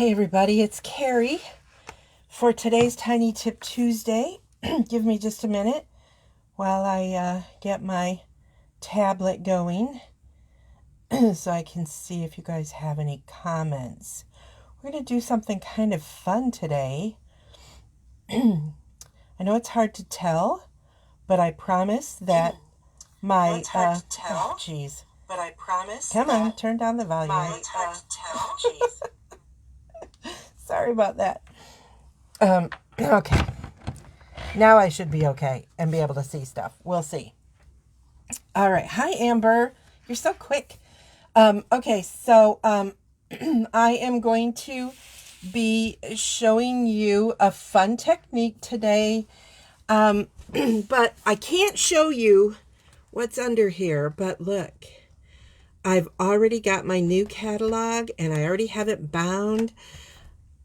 Hey everybody, it's Carrie for today's Tiny Tip Tuesday. Give me just a minute while I get my tablet going so I can see if you guys have any comments. We're going to do something kind of fun today. I know it's hard to tell, but I promise that my... It's hard to tell, jeez. but I promise Come on, turn down the volume. It's hard to tell, jeez. Sorry about that. Okay. Now I should be okay and be able to see stuff. We'll see. All right. Hi, Amber. You're so quick. Okay, so I am going to be showing you a fun technique today. But I can't show you what's under here. But look, I've already got my new catalog and I already have it bound.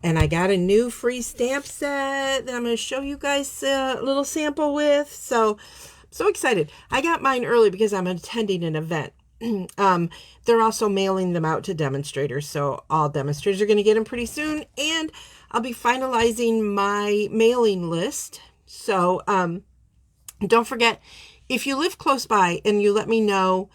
And I got a new free stamp set that I'm going to show you guys a little sample with. So, I'm so excited. I got mine early because I'm attending an event. They're also mailing them out to demonstrators. So, all demonstrators are going to get them pretty soon. And I'll be finalizing my mailing list. So, don't forget, if you live close by and you let me know,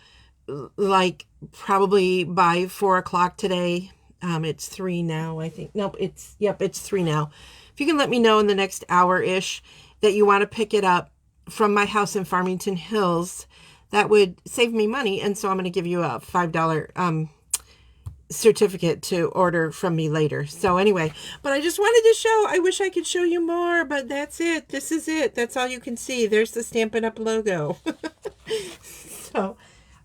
like probably by 4 o'clock today, it's 3 now, I think. Nope, it's 3 now. If you can let me know in the next hour-ish that you want to pick it up from my house in Farmington Hills, that would save me money. And so I'm going to give you a $5 certificate to order from me later. So anyway, but I just wanted to show, I wish I could show you more, but that's it. This is it. That's all you can see. There's the Stampin' Up! Logo. So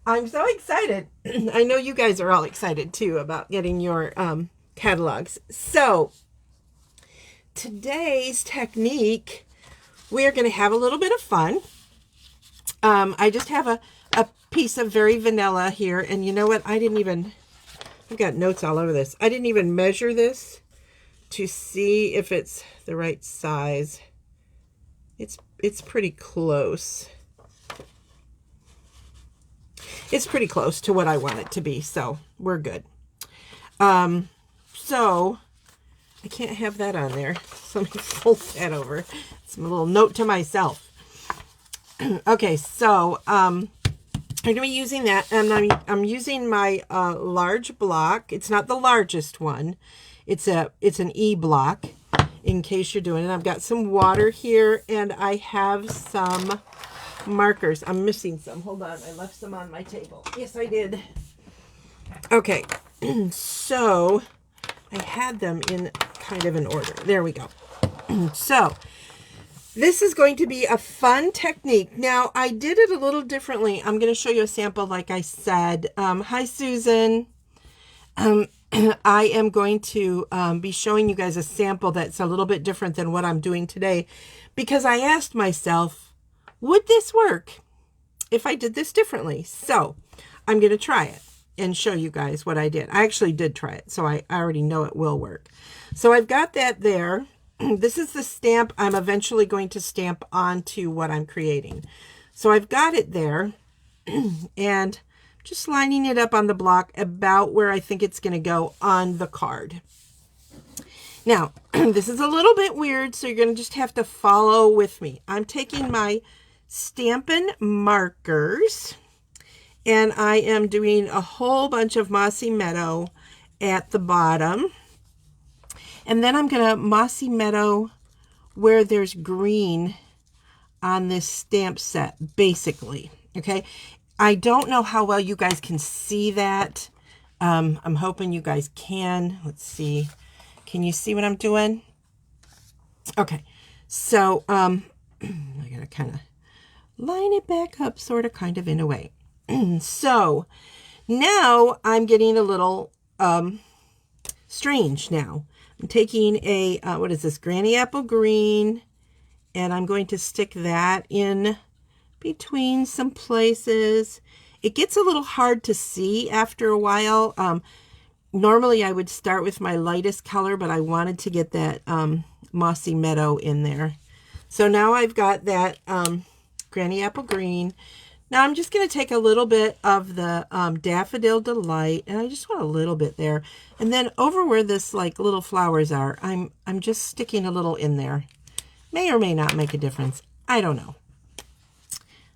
I'm so excited. I know you guys are all excited too about getting your catalogs. So today's technique, we are going to have a little bit of fun. I just have a piece of very vanilla here. And you know what? I've got notes all over this. I didn't even measure this to see if it's the right size. It's pretty close. It's pretty close to what I want it to be, so we're good. So I can't have that on there. So let me fold that over. It's a little note to myself. Okay, so I'm going to be using that, and I'm using my large block. It's not the largest one. It's an E block, in case you're doing it. I've got some water here, and I have some markers. I'm missing some. Hold on. I left some on my table. Yes, I did. Okay. So I had them in kind of an order. There we go. So this is going to be a fun technique. Now, I did it a little differently. I'm going to show you a sample, like I said. Hi, Susan. I am going to be showing you guys a sample that's a little bit different than what I'm doing today, because I asked myself, would this work if I did this differently? So I'm going to try it and show you guys what I did. I actually did try it, so I already know it will work. So I've got that there. This is the stamp I'm eventually going to stamp onto what I'm creating. So I've got it there and just lining it up on the block about where I think it's going to go on the card. Now, this is a little bit weird, so you're going to just have to follow with me. I'm taking my Stampin' markers, and I am doing a whole bunch of Mossy Meadow at the bottom. And then I'm going to Mossy Meadow where there's green on this stamp set, basically. Okay. I don't know how well you guys can see that. I'm hoping you guys can. Let's see. Can you see what I'm doing? Okay. So, I gotta kind of line it back up, sort of, kind of, in a way. So now I'm getting a little strange now. I'm taking a, what is this, Granny Apple Green, and I'm going to stick that in between some places. It gets a little hard to see after a while. Normally I would start with my lightest color, but I wanted to get that Mossy Meadow in there. So now I've got that Granny Apple Green. Now I'm just going to take a little bit of the Daffodil Delight, and I just want a little bit there. And then over where this like little flowers are, I'm just sticking a little in there. May or may not make a difference. I don't know.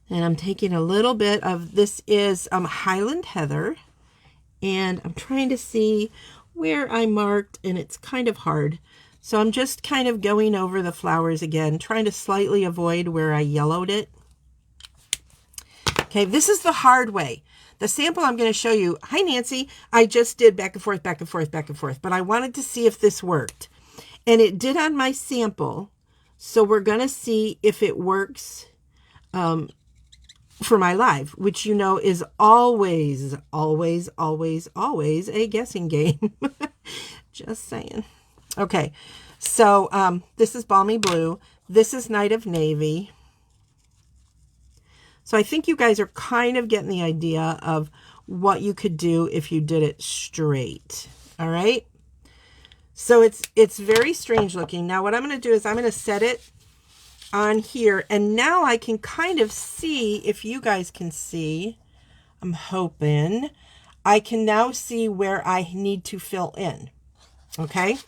And I'm taking a little bit of, this is Highland Heather, and I'm trying to see where I marked, and it's kind of hard. So I'm just kind of going over the flowers again, trying to slightly avoid where I yellowed it. Okay, this is the hard way. The sample I'm going to show you, hi Nancy, I just did back and forth, back and forth, back and forth, but I wanted to see if this worked. And it did on my sample, so we're going to see if it works for my live, which you know is always, always, always, always a guessing game. Just saying. Okay, so this is Balmy Blue. This is Night of Navy. So I think you guys are kind of getting the idea of what you could do if you did it straight. All right. So it's very strange looking. Now what I'm going to do is I'm going to set it on here, and now I can kind of see, if you guys can see, I'm hoping I can now see where I need to fill in. Okay.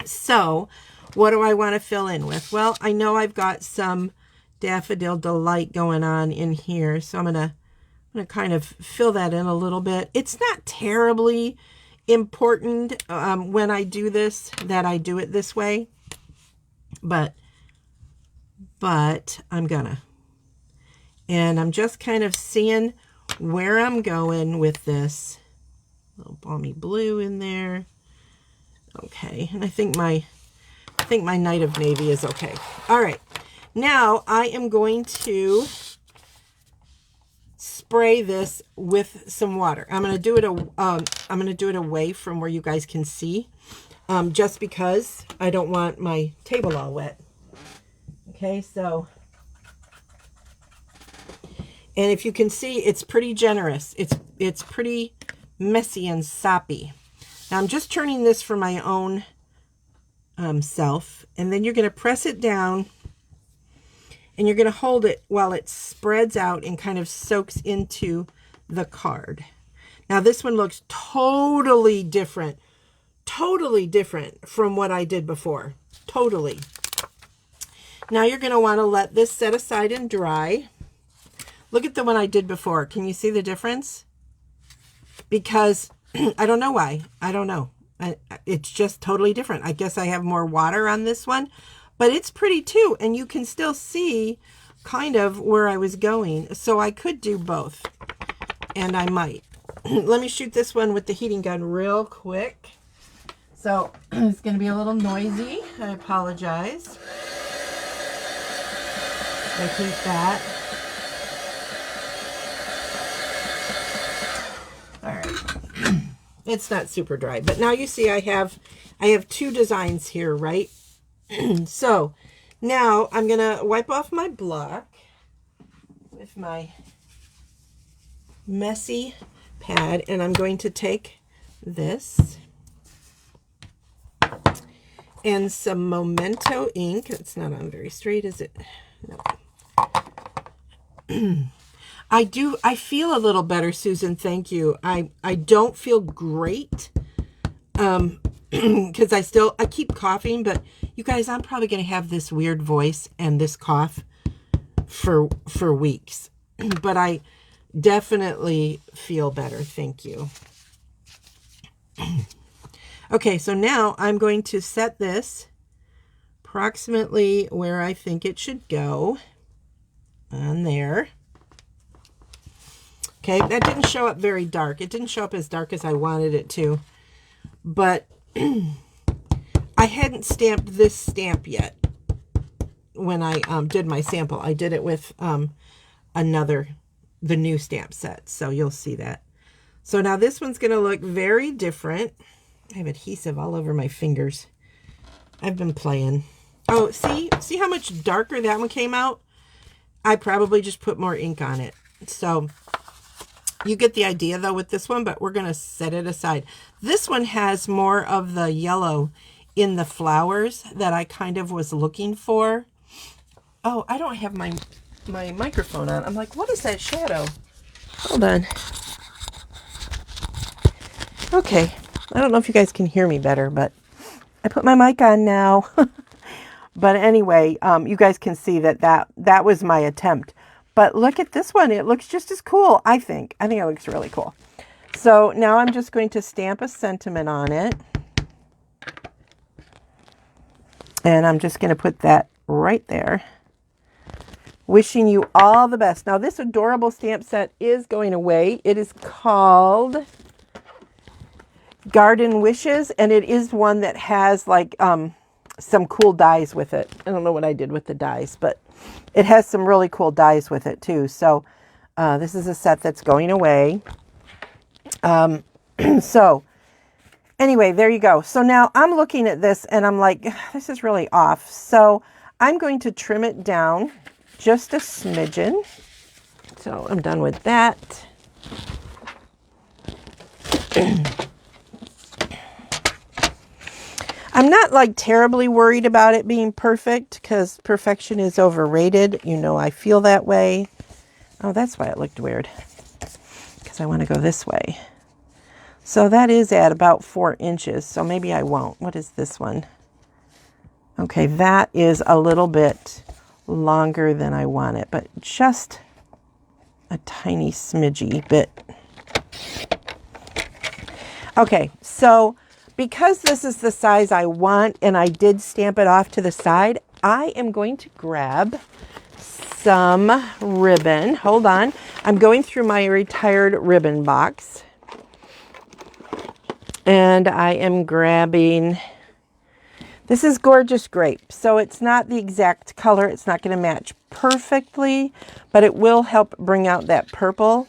So what do I want to fill in with? Well, I know I've got some Daffodil Delight going on in here, so I'm gonna kind of fill that in a little bit. It's not terribly important when I do this that I do it this way, but I'm gonna. And I'm just kind of seeing where I'm going with this. A little Balmy Blue in there. Okay, and I think my Night of Navy is okay. All right, now I am going to spray this with some water. I'm going to do it away from where you guys can see, just because I don't want my table all wet. Okay, so, and if you can see, it's pretty generous. It's pretty messy and soppy. Now I'm just turning this for my own self, and then you're going to press it down, and you're going to hold it while it spreads out and kind of soaks into the card. Now this one looks totally different from what I did before. Totally. Now you're going to want to let this set aside and dry. Look at the one I did before. Can you see the difference? Because I don't know why. I don't know. It's just totally different. I guess I have more water on this one, but it's pretty too. And you can still see kind of where I was going. So I could do both, and I might. Let me shoot this one with the heating gun real quick. So it's going to be a little noisy. I apologize. I keep that. All right. It's not super dry, but now you see I have two designs here, right? So now I'm going to wipe off my block with my messy pad, and I'm going to take this and some Memento ink. It's not on very straight, is it? No. I feel a little better, Susan. Thank you. I don't feel great. Because I keep coughing, but you guys, I'm probably going to have this weird voice and this cough for weeks. But I definitely feel better. Thank you. Okay, so now I'm going to set this approximately where I think it should go on there. Okay, that didn't show up very dark. It didn't show up as dark as I wanted it to, but I hadn't stamped this stamp yet when I did my sample. I did it with the new stamp set, so you'll see that. So now this one's going to look very different. I have adhesive all over my fingers. I've been playing. Oh, see how much darker that one came out? I probably just put more ink on it. So you get the idea though with this one, but we're going to set it aside. This one has more of the yellow in the flowers that I kind of was looking for. Oh, I don't have my my microphone on. I'm like, what is that shadow? Hold on. Okay. I don't know if you guys can hear me better, but I put my mic on now. But anyway, you guys can see that was my attempt. But look at this one. It looks just as cool, I think. I think it looks really cool. So now I'm just going to stamp a sentiment on it. And I'm just going to put that right there. Wishing you all the best. Now this adorable stamp set is going away. It is called Garden Wishes, and it is one that has like some cool dies with it. I don't know what I did with the dies, but it has some really cool dies with it too. So this is a set that's going away. So anyway, there you go. So now I'm looking at this and I'm like, this is really off. So I'm going to trim it down just a smidgen. So I'm done with that. I'm not like terribly worried about it being perfect because perfection is overrated. You know, I feel that way. Oh, that's why it looked weird, because I want to go this way. So that is at about 4 inches. So maybe I won't. What is this one? Okay, that is a little bit longer than I want it, but just a tiny smidgy bit. Okay, so because this is the size I want and I did stamp it off to the side, I am going to grab some ribbon. Hold on. I'm going through my retired ribbon box. And I am grabbing, this is Gorgeous Grape. So it's not the exact color. It's not going to match perfectly, but it will help bring out that purple.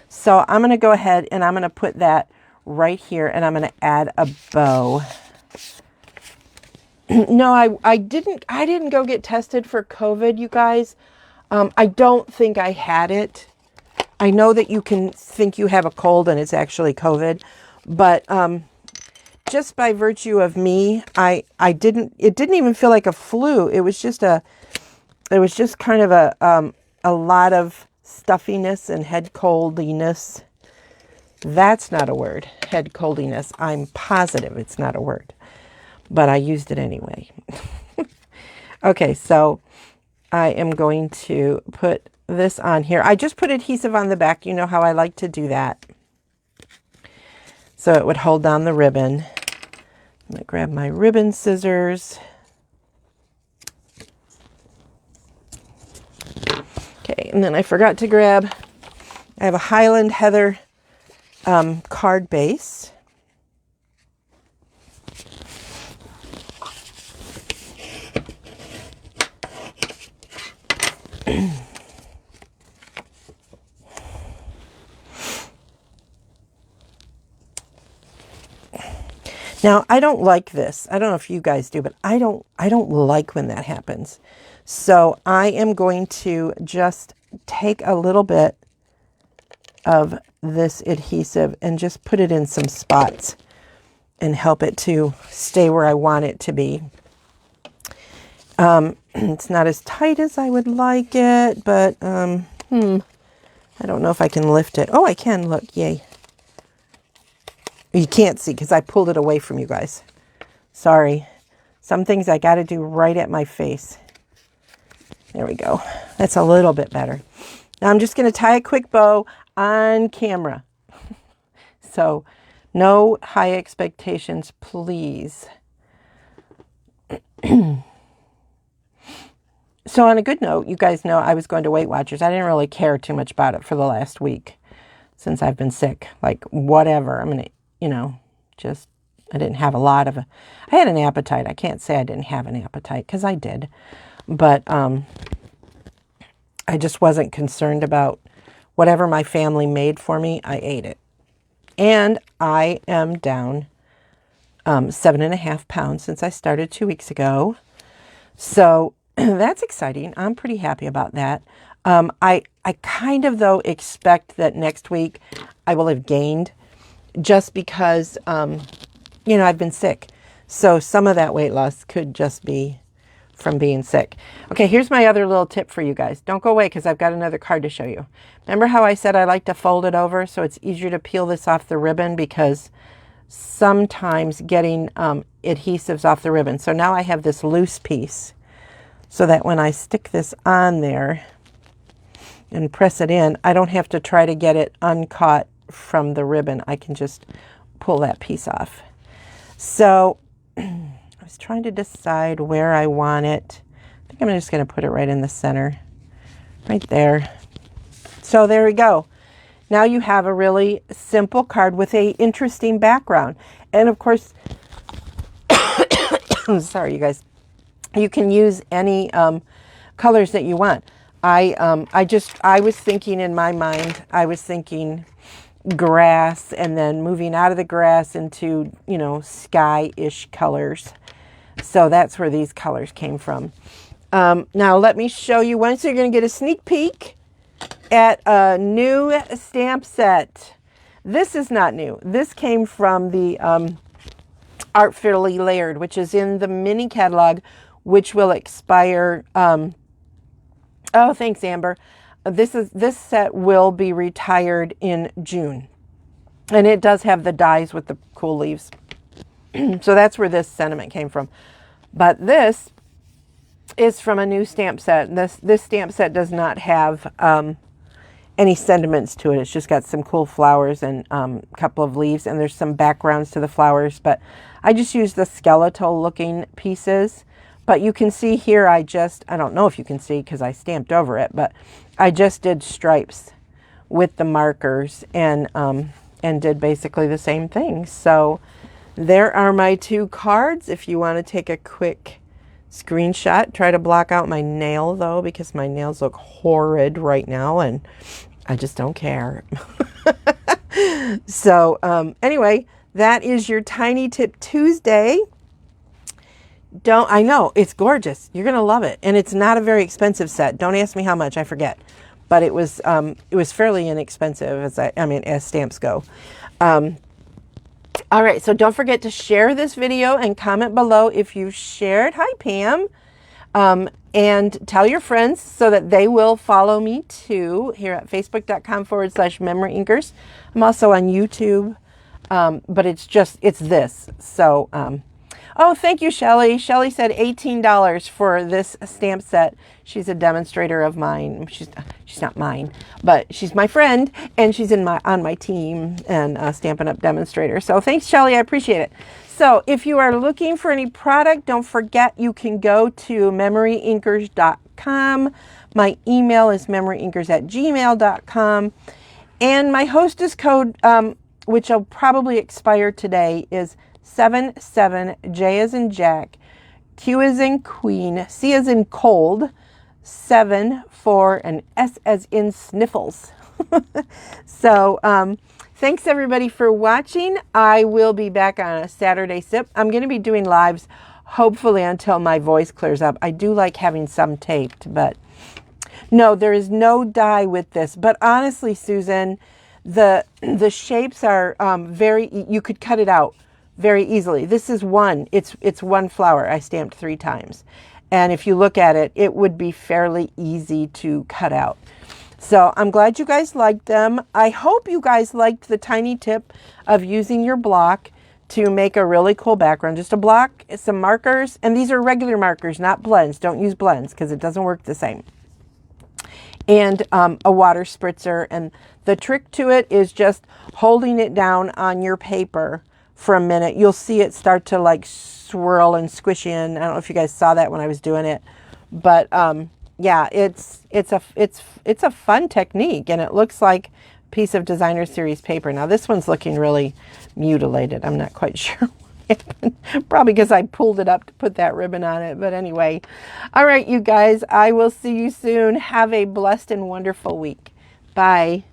So I'm going to go ahead and I'm going to put that right here, and I'm going to add a bow. No, I didn't go get tested for COVID, you guys. I don't think I had it. I know that you can think you have a cold and it's actually COVID, but just by virtue of me, it didn't even feel like a flu. It was just kind of a lot of stuffiness and head coldiness. That's not a word, head coldiness. I'm positive it's not a word, but I used it anyway. Okay, so I am going to put this on here. I just put adhesive on the back. You know how I like to do that. So it would hold down the ribbon. I'm going to grab my ribbon scissors. Okay, and then I forgot to grab, I have a Highland Heather card base. Now, I don't like this. I don't know if you guys do, but I don't like when that happens. So I am going to just take a little bit of this adhesive and just put it in some spots and help it to stay where I want it to be. It's not as tight as I would like it, but I don't know if I can lift it. Oh, I can. Look, yay. You can't see because I pulled it away from you guys. Sorry. Some things I got to do right at my face. There we go. That's a little bit better. Now I'm just going to tie a quick bow on camera. So no high expectations, please. So on a good note, you guys know I was going to Weight Watchers. I didn't really care too much about it for the last week since I've been sick. Like, whatever. I'm going to, just, I didn't have a lot of, I had an appetite. I can't say I didn't have an appetite because I did. But I just wasn't concerned about whatever my family made for me. I ate it. And I am down 7.5 pounds since I started 2 weeks ago. So that's exciting. I'm pretty happy about that. I kind of, though, expect that next week I will have gained just because, I've been sick. So some of that weight loss could just be from being sick. Okay, here's my other little tip for you guys. Don't go away because I've got another card to show you. Remember how I said I like to fold it over so it's easier to peel this off the ribbon, because sometimes getting adhesives off the ribbon. So now I have this loose piece so that when I stick this on there and press it in, I don't have to try to get it uncaught from the ribbon. I can just pull that piece off. So I was trying to decide where I want it. I think I'm just going to put it right in the center, right there. So there we go. Now you have a really simple card with a interesting background. And of course, sorry you guys, you can use any colors that you want. I was thinking in my mind, I was thinking grass, and then moving out of the grass into, you know, sky-ish colors. So that's where these colors came from. Now let me show you one. So you're going to get a sneak peek at a new stamp set. This is not new. This came from the Artfully Layered, which is in the mini catalog, which will expire. Oh, thanks, Amber. This set will be retired in June, and it does have the dies with the cool leaves. So that's where this sentiment came from. But this is from a new stamp set. This stamp set does not have any sentiments to it. It's just got some cool flowers and a couple of leaves, and there's some backgrounds to the flowers. But I just used the skeletal looking pieces. But you can see here, I don't know if you can see because I stamped over it, but I just did stripes with the markers and did basically the same thing. So there are my two cards. If you want to take a quick screenshot, try to block out my nail though, because my nails look horrid right now and I just don't care. So anyway, that is your Tiny Tip Tuesday. I know, it's gorgeous. You're going to love it. And it's not a very expensive set. Don't ask me how much, I forget. But it was fairly inexpensive as stamps go. All right, so don't forget to share this video and comment below if you shared. Hi, Pam. And tell your friends so that they will follow me too here at facebook.com/memory inkers. I'm also on YouTube, but it's this. So, oh, thank you, Shelly. Shelly said $18 for this stamp set. She's a demonstrator of mine. She's not mine, but she's my friend, and she's on my team and Stampin' Up! Demonstrator. So thanks, Shelly. I appreciate it. So if you are looking for any product, don't forget you can go to memoryinkers.com. My email is memoryinkers@gmail.com. And my hostess code, which will probably expire today, is 77 J as in Jack, Q as in Queen, C as in Cold, 7 4, and S as in Sniffles. So thanks everybody for watching. I will be back on a Saturday sip. I'm going to be doing lives hopefully until my voice clears up. I do like having some taped, but no, there is no die with this. But honestly, Susan, the shapes are you could cut it out very easily. This is it's one flower I stamped 3 times. And if you look at it, it would be fairly easy to cut out. So I'm glad you guys liked them. I hope you guys liked the tiny tip of using your block to make a really cool background. Just a block, some markers, and these are regular markers, not blends. Don't use blends because it doesn't work the same. And a water spritzer. And the trick to it is just holding it down on your paper for a minute. You'll see it start to like swirl and squish in. I don't know if you guys saw that when I was doing it, but yeah, it's a fun technique, and it looks like a piece of designer series paper. Now this one's looking really mutilated. I'm not quite sure what happened. Probably because I pulled it up to put that ribbon on it. But anyway, all right, you guys, I will see you soon. Have a blessed and wonderful week. Bye.